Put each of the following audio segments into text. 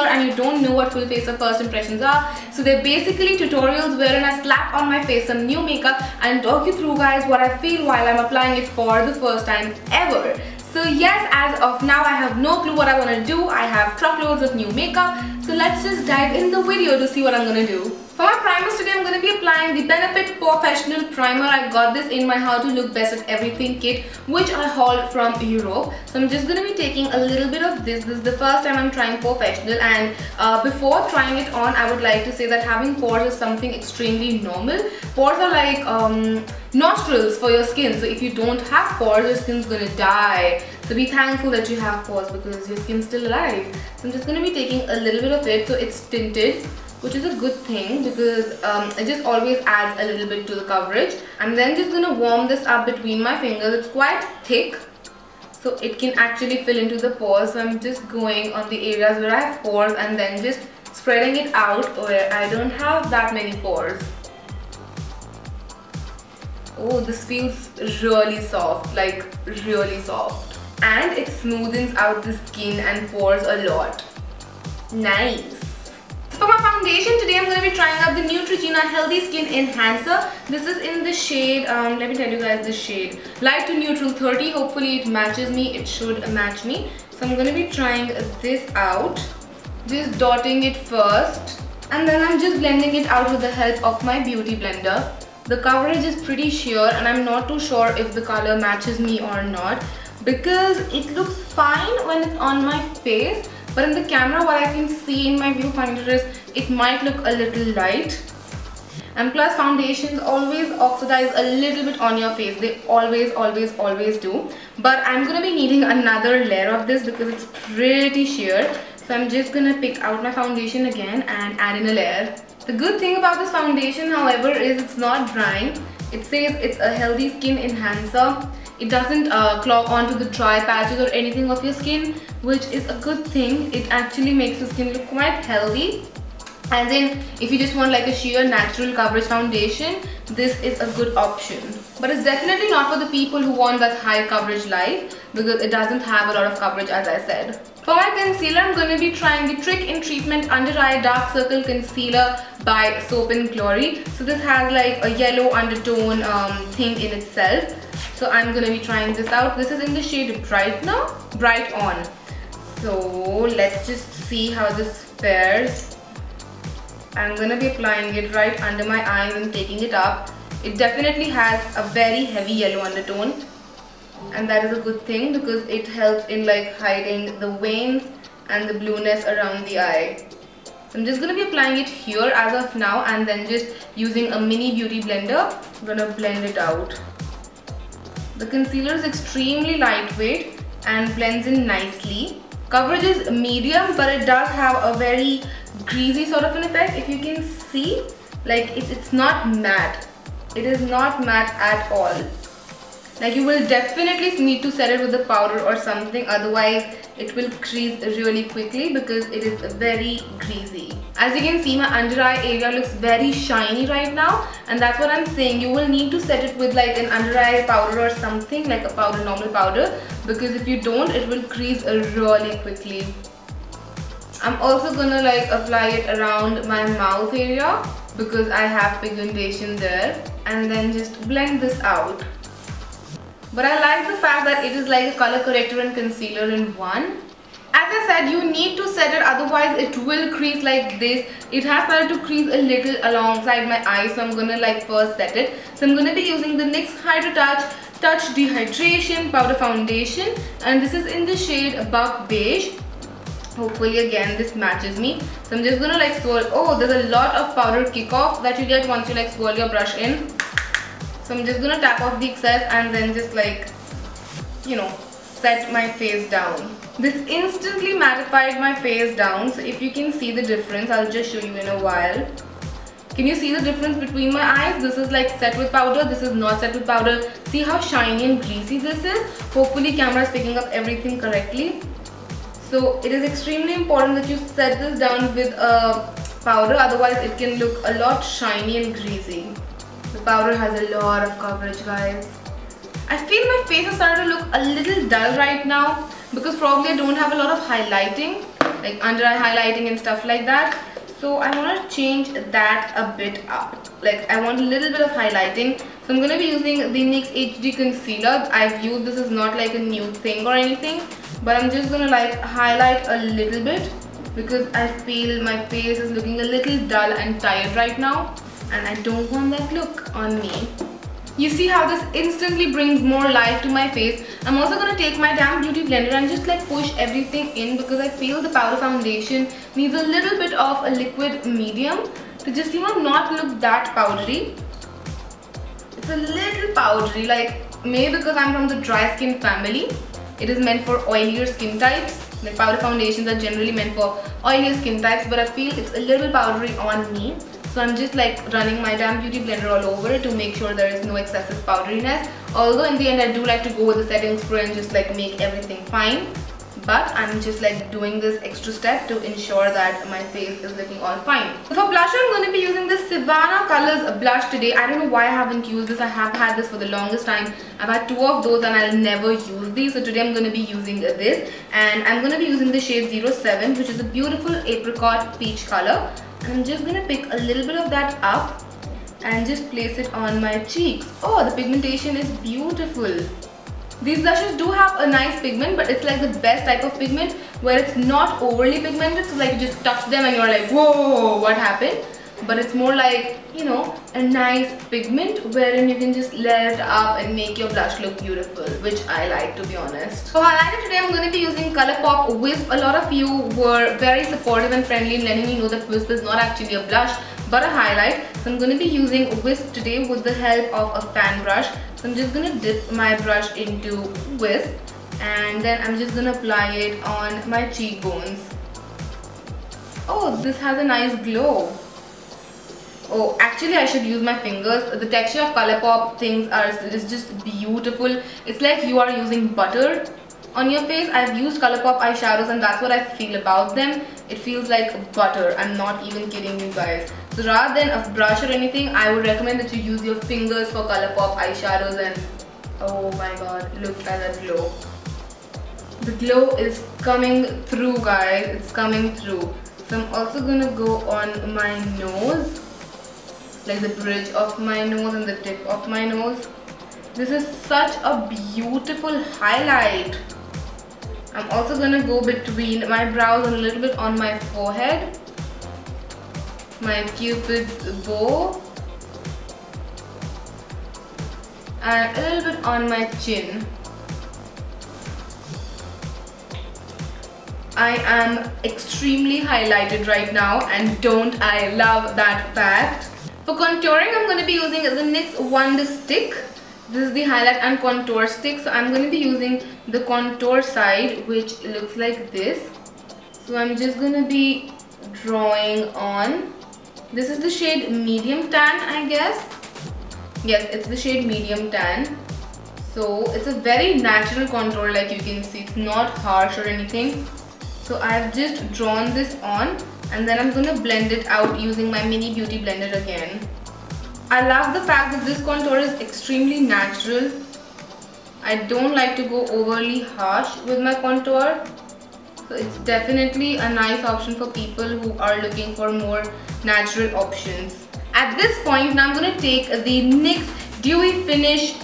and you don't know what full face or first impressions are, so they're basically tutorials wherein I slap on my face some new makeup and talk you through guys what I feel while I'm applying it for the first time ever. So yes, as of now I have no clue what I want to do. I have truckloads of new makeup, so let's just dive in the video to see what I'm going to do. For my primers today, I'm going to be applying the Benefit Professional Primer. I got this in my How to Look Best at Everything kit, which I hauled from Europe. So I'm just going to be taking a little bit of this. This is the first time I'm trying Professional, and before trying it on, I would like to say that having pores is something extremely normal. Pores are like nostrils for your skin. So if you don't have pores, your skin's going to die. So be thankful that you have pores because your skin's still alive. So I'm just going to be taking a little bit of it. So it's tinted, which is a good thing because it just always adds a little bit to the coverage. I'm then just going to warm this up between my fingers. It's quite thick, so it can actually fill into the pores. So I'm just going on the areas where I have pores and then just spreading it out where I don't have that many pores. Oh, this feels really soft, like really soft. And it smoothens out the skin and pores a lot. Nice. For my foundation today, I'm going to be trying out the Neutrogena Healthy Skin Enhancer. This is in the shade, let me tell you guys the shade, Light to Neutral 30. Hopefully it matches me. It should match me. So I'm going to be trying this out. Just dotting it first. And then I'm just blending it out with the help of my beauty blender. The coverage is pretty sheer and I'm not too sure if the color matches me or not, because it looks fine when it's on my face. But in the camera, what I can see in my viewfinder is it might look a little light. And plus, foundations always oxidize a little bit on your face. They always do. But I'm going to be needing another layer of this because it's pretty sheer. So I'm just going to pick out my foundation again and add in a layer. The good thing about this foundation, however, is it's not drying. It says it's a healthy skin enhancer. It doesn't clog onto the dry patches or anything of your skin, which is a good thing. It actually makes the skin look quite healthy. As in, if you just want like a sheer natural coverage foundation, this is a good option. But it's definitely not for the people who want that high coverage life, because it doesn't have a lot of coverage, as I said. For my concealer, I'm going to be trying the Trick in Treatment Under Eye Dark Circle Concealer by Soap & Glory. So this has like a yellow undertone thing in itself. So I'm going to be trying this out. This is in the shade Bright On. So let's just see how this fares. I'm going to be applying it right under my eyes and taking it up. It definitely has a very heavy yellow undertone, and that is a good thing because it helps in like hiding the veins and the blueness around the eye. So I'm just going to be applying it here as of now, and then just using a mini beauty blender, I'm going to blend it out. The concealer is extremely lightweight and blends in nicely. Coverage is medium, but it does have a very greasy sort of an effect. If you can see, like it's not matte. It is not matte at all. Like you will definitely need to set it with a powder or something, otherwise it will crease really quickly because it is very greasy. As you can see, my under eye area looks very shiny right now, and that's what I'm saying. You will need to set it with like an under eye powder or something, like a powder, normal powder, because if you don't, it will crease really quickly. I'm also gonna like apply it around my mouth area because I have pigmentation there, and then just blend this out. But I like the fact that it is like a color corrector and concealer in one. As I said, you need to set it, otherwise it will crease like this. It has started to crease a little alongside my eyes, so I'm gonna like first set it. So I'm gonna be using the NYX Hydro Touch Dehydration Powder Foundation, and this is in the shade Buck Beige. Hopefully again this matches me. So I'm just gonna like swirl. Oh, there's a lot of powder kickoff that you get once you like swirl your brush in. So I'm just gonna tap off the excess and then just like, you know, set my face down. This instantly mattified my face down. So if you can see the difference, I'll just show you in a while. Can you see the difference between my eyes? This is like set with powder, this is not set with powder. See how shiny and greasy this is? Hopefully camera is picking up everything correctly. So it is extremely important that you set this down with a powder, otherwise it can look a lot shiny and greasy. The powder has a lot of coverage, guys. I feel my face is starting to look a little dull right now because probably I don't have a lot of highlighting. like under eye highlighting and stuff like that. So I want to change that a bit up. Like I want a little bit of highlighting. So I'm going to be using the NYX HD concealer. I've used this, is not like a new thing or anything, but I'm just going to like highlight a little bit because I feel my face is looking a little dull and tired right now, and I don't want that look on me. You see how this instantly brings more life to my face. I'm also going to take my damn beauty blender and just like push everything in because I feel the powder foundation needs a little bit of a liquid medium to just, you know, not look that powdery. It's a little powdery, like maybe because I'm from the dry skin family. It is meant for oilier skin types. Like powder foundations are generally meant for oilier skin types, but I feel it's a little powdery on me. So I'm just like running my damn beauty blender all over it to make sure there is no excessive powderiness. Although in the end I do like to go with the setting spray and just like make everything fine. But I'm just like doing this extra step to ensure that my face is looking all fine. So for blusher, I'm going to be using this Savannah Colors blush today. I don't know why I haven't used this. I have had this for the longest time. I've had 2 of those and I'll never use these. So today I'm going to be using this. And I'm going to be using the shade 07, which is a beautiful apricot peach color. And I'm just going to pick a little bit of that up and just place it on my cheeks. Oh, the pigmentation is beautiful. These blushes do have a nice pigment, but it's like the best type of pigment where it's not overly pigmented, so like you just touch them and you're like, whoa, what happened? But it's more like, you know, a nice pigment wherein you can just layer it up and make your blush look beautiful, which I like, to be honest. For highlighter today, I'm going to be using Colourpop Wisp. A lot of you were very supportive and friendly in letting me know that Wisp is not actually a blush but a highlight. So I'm going to be using Wisp today with the help of a fan brush. So I'm just going to dip my brush into Wisp and then I'm just going to apply it on my cheekbones. Oh, this has a nice glow. Oh, actually I should use my fingers. The texture of Colourpop things is just beautiful. It's like you are using butter on your face. I've used Colourpop eyeshadows and that's what I feel about them. It feels like butter. I'm not even kidding you guys. So rather than a brush or anything, I would recommend that you use your fingers for Colourpop eyeshadows, and oh my god, look at that glow. The glow is coming through, guys. It's coming through. So I'm also gonna go on my nose, like the bridge of my nose and the tip of my nose. This is such a beautiful highlight. I'm also gonna go between my brows and a little bit on my forehead, my cupid's bow, and a little bit on my chin. I am extremely highlighted right now, and don't I love that fact. For contouring, I'm going to be using the NYX Wonder Stick. This is the highlight and contour stick. So I'm going to be using the contour side, which looks like this. So I'm just going to be drawing on. This is the shade Medium Tan, I guess. Yes, it's the shade Medium Tan. So it's a very natural contour, like you can see. It's not harsh or anything. So I've just drawn this on, and then I'm going to blend it out using my mini beauty blender again. I love the fact that this contour is extremely natural. I don't like to go overly harsh with my contour. So it's definitely a nice option for people who are looking for more natural options. At this point, now I'm going to take the NYX Dewy Finish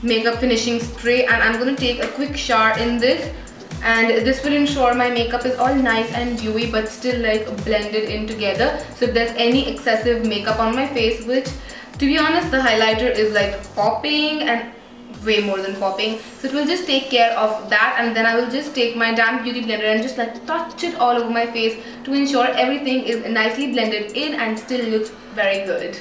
Makeup Finishing Spray, and I'm going to take a quick shower in this. And this will ensure my makeup is all nice and dewy but still like blended in together. So if there's any excessive makeup on my face, which to be honest the highlighter is like popping and way more than popping, so it will just take care of that. And then I will just take my damn beauty blender and just like touch it all over my face to ensure everything is nicely blended in and still looks very good.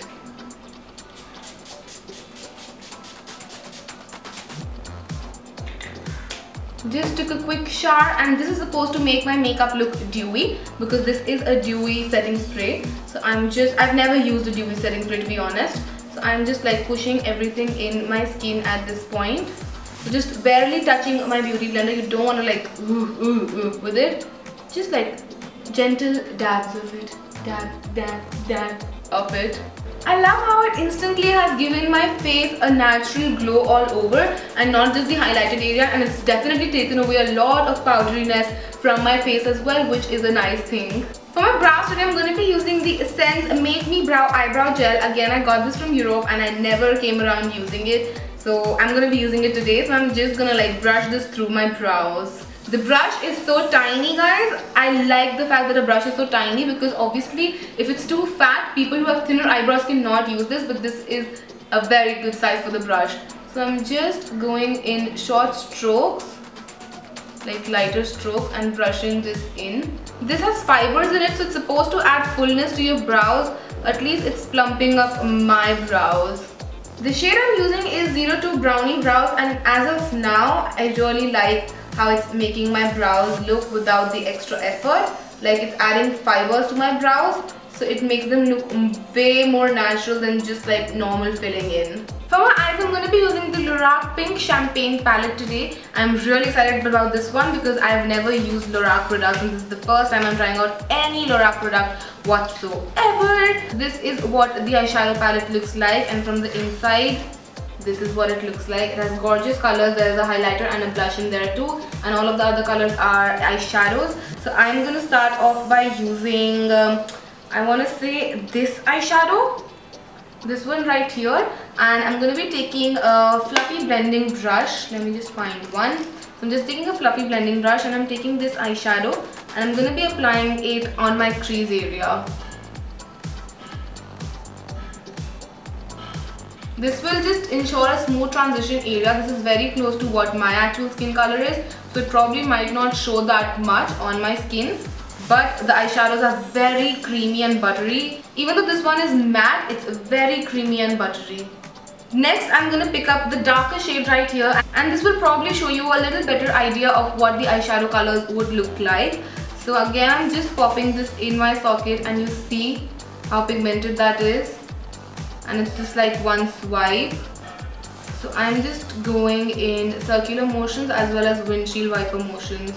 Just took a quick shower, and this is supposed to make my makeup look dewy because this is a dewy setting spray. So I've never used a dewy setting spray, to be honest. So I'm just like pushing everything in my skin at this point. So just barely touching my beauty blender. You don't want to like with it. Just like gentle dabs of it. Dab, dab, dab. of it. I love how it instantly has given my face a natural glow all over and not just the highlighted area, and it's definitely taken away a lot of powderiness from my face as well, which is a nice thing. For my brows today, I'm going to be using the Essence Make Me Brow Eyebrow Gel. Again, I got this from Europe and I never came around using it. So I'm going to be using it today. So I'm just going to like brush this through my brows. The brush is so tiny, guys. I like the fact that the brush is so tiny because obviously if it's too fat, people who have thinner eyebrows cannot use this, but this is a very good size for the brush. So I'm just going in short strokes, like lighter strokes, and brushing this in. This has fibers in it, so it's supposed to add fullness to your brows. At least it's plumping up my brows. The shade I'm using is 02 Brownie Brows, and as of now, I really like how it's making my brows look without the extra effort. Like it's adding fibers to my brows, so it makes them look way more natural than just like normal filling in. For my eyes, I'm going to be using the Lorac Pink Champagne palette today. I'm really excited about this one because I've never used Lorac products and this is the first time I'm trying out any Lorac product whatsoever. This is what the eyeshadow palette looks like, and from the inside, this is what it looks like. It has gorgeous colors. There is a highlighter and a blush in there too, and all of the other colors are eyeshadows. So I'm going to start off by using, I want to say this eyeshadow, this one right here, and I'm going to be taking a fluffy blending brush. Let me just find one. So I'm just taking a fluffy blending brush and I'm taking this eyeshadow and I'm going to be applying it on my crease area. This will just ensure a smooth transition area. This is very close to what my actual skin color is, so it probably might not show that much on my skin, but the eyeshadows are very creamy and buttery. Even though this one is matte, it's very creamy and buttery. Next, I'm going to pick up the darker shade right here, and this will probably show you a little better idea of what the eyeshadow colors would look like. So again, I'm just popping this in my socket and you see how pigmented that is. And it's just like one swipe. So I'm just going in circular motions as well as windshield wiper motions.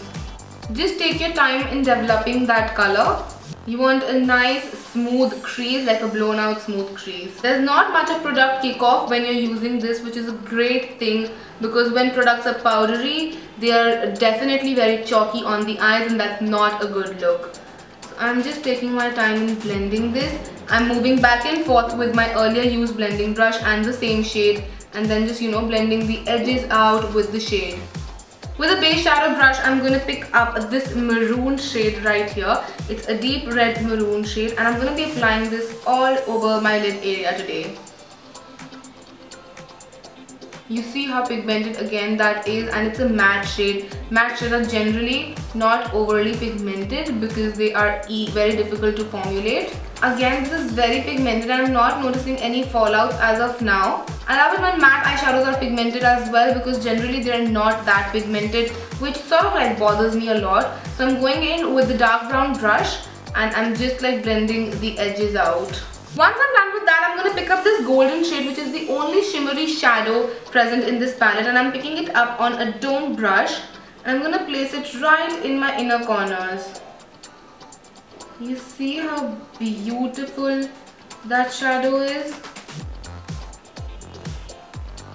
Just take your time in developing that color. You want a nice smooth crease, like a blown out smooth crease. There's not much of product kickoff when you're using this, which is a great thing because when products are powdery, they are definitely very chalky on the eyes and that's not a good look. So I'm just taking my time in blending this. I'm moving back and forth with my earlier used blending brush and the same shade, and then just blending the edges out with the shade. With a base shadow brush, I'm going to pick up this maroon shade right here. It's a deep red maroon shade and I'm going to be applying this all over my lid area today. You see how pigmented again that is, and it's a matte shade. Matte shades are generally not overly pigmented because they are very difficult to formulate. Again, this is very pigmented and I'm not noticing any fallouts as of now. I love it when matte eyeshadows are pigmented as well because generally they are not that pigmented, which sort of like bothers me a lot. So I'm going in with the dark brown brush and I'm just like blending the edges out. Once I'm done with that, I'm going to pick up this golden shade, which is the only shimmery shadow present in this palette, and I'm picking it up on a dome brush and I'm going to place it right in my inner corners. You see how beautiful that shadow is?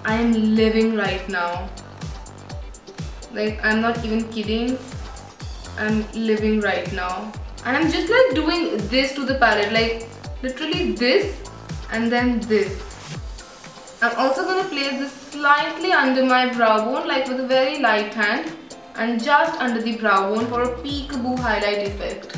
I am living right now. Like, I'm not even kidding. I'm living right now. And I'm just like doing this to the palette, like literally this and then this. I'm also going to place this slightly under my brow bone, like with a very light hand, and just under the brow bone for a peekaboo highlight effect.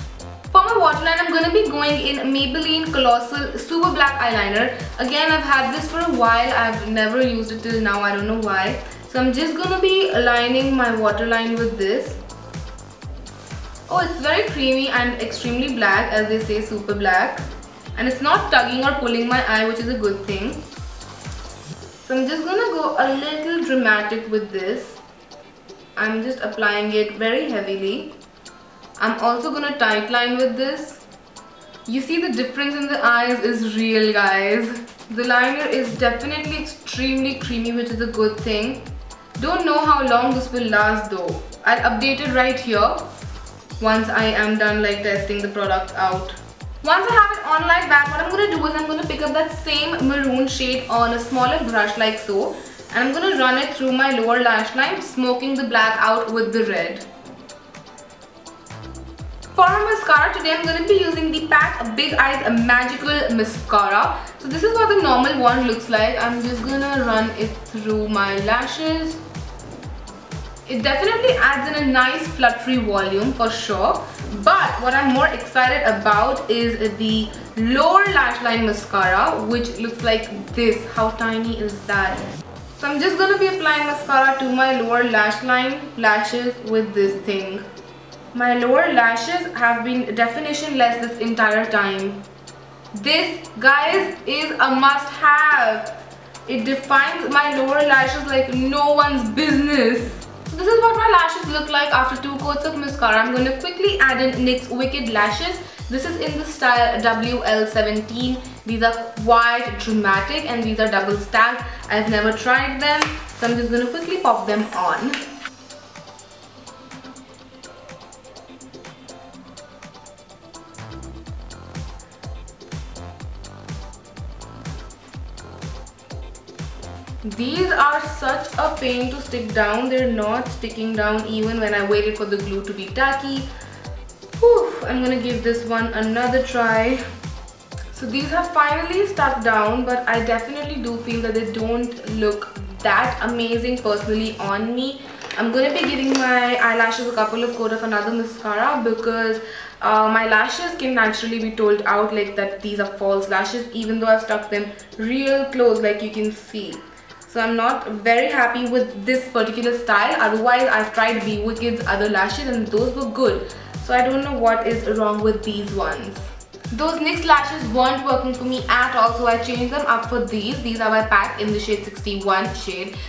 For my waterline, I'm going to be going in Maybelline Colossal Super Black Eyeliner. Again, I've had this for a while. I've never used it till now. I don't know why. So I'm just going to be aligning my waterline with this. Oh, it's very creamy and extremely black, as they say, super black. And it's not tugging or pulling my eye, which is a good thing. So I'm just going to go a little dramatic with this. I'm just applying it very heavily. I'm also going to tight line with this. You see the difference in the eyes is real, guys. The liner is definitely extremely creamy, which is a good thing. Don't know how long this will last though. I'll update it right here once I am done like testing the product out. Once I have it on like that, what I'm going to do is I'm going to pick up that same maroon shade on a smaller brush like so. And I'm going to run it through my lower lash line, smoking the black out with the red. For my mascara today, I'm going to be using the PAC Big Eyes Magical Mascara. So this is what the normal one looks like. I'm just going to run it through my lashes. It definitely adds in a nice fluttery volume for sure. But what I'm more excited about is the lower lash line mascara, which looks like this. How tiny is that? So I'm just going to be applying mascara to my lower lash line lashes with this thing. My lower lashes have been definition-less this entire time. This, guys, is a must-have. It defines my lower lashes like no one's business. So this is what my lashes look like after 2 coats of mascara. I'm going to quickly add in NYX Wicked Lashes. This is in the style WL17. These are quite dramatic and these are double stacked. I've never tried them, so I'm just going to quickly pop them on. These are such a pain to stick down. They're not sticking down even when I waited for the glue to be tacky. Whew, I'm gonna give this one another try. So these have finally stuck down, but I definitely do feel that they don't look that amazing personally on me. I'm gonna be giving my eyelashes a couple of coats of another mascara because my lashes can naturally be told out like that these are false lashes, even though I've stuck them real close like you can see. So I'm not very happy with this particular style. Otherwise, I've tried Be Wicked's other lashes and those were good. So I don't know what is wrong with these ones. Those NYX lashes weren't working for me at all, so I changed them up for these. These are by PAC in the shade 61,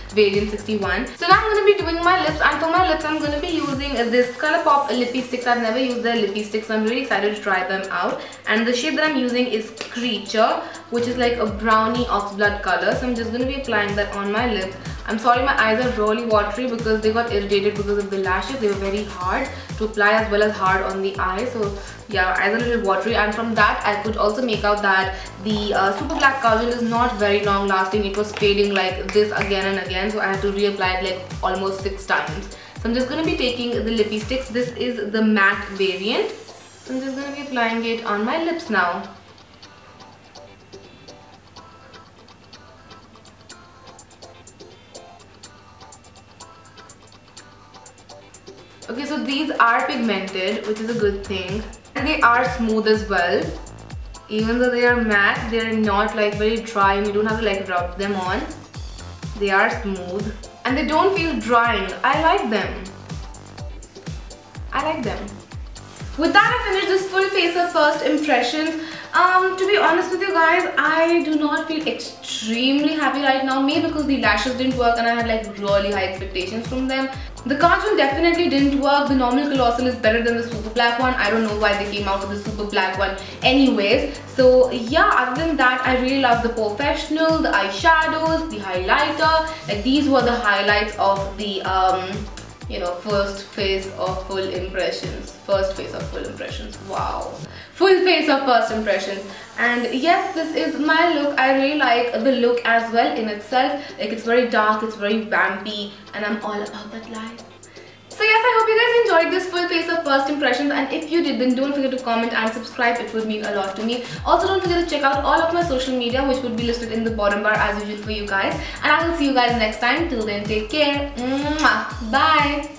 variant 61. So now I'm going to be doing my lips, and for my lips I'm going to be using this Colourpop lippy sticks. I've never used their lippy sticks, so I'm really excited to try them out. And the shade that I'm using is Creature, which is like a brownie oxblood color. So I'm just going to be applying that on my lips. I'm sorry my eyes are really watery because they got irritated because of the lashes. They were very hard to apply as well as hard on the eye. So yeah, eyes are a little watery, and from that I could also make out that the Super Black Kajal is not very long lasting. It was fading like this again and again, so I had to reapply it like almost 6 times. So I'm just going to be taking the lippy sticks. This is the matte variant. So I'm just going to be applying it on my lips now. Okay, so these are pigmented, which is a good thing. And they are smooth as well. Even though they are matte, they are not like very dry and you don't have to like rub them on. They are smooth. And they don't feel drying. I like them. I like them. With that, I finished this full face of first impressions. To be honest with you guys, I do not feel extremely happy right now. Maybe because the lashes didn't work and I had like really high expectations from them. The Kajal definitely didn't work. The normal Colossal is better than the Super Black one. I don't know why they came out with the Super Black one anyways. So yeah, other than that, I really love the Professional, the eyeshadows, the highlighter. Like these were the highlights of the you know, first face of full impressions. First face of full impressions. Wow. Full face of first impressions. And yes, this is my look. I really like the look as well in itself. Like it's very dark, it's very vampy, and I'm all about that life. So yes, I hope you guys enjoyed this full face of first impressions, and if you did, then don't forget to comment and subscribe. It would mean a lot to me. Also, don't forget to check out all of my social media, which would be listed in the bottom bar as usual for you guys. And I will see you guys next time. Till then, take care. Mwah. Bye.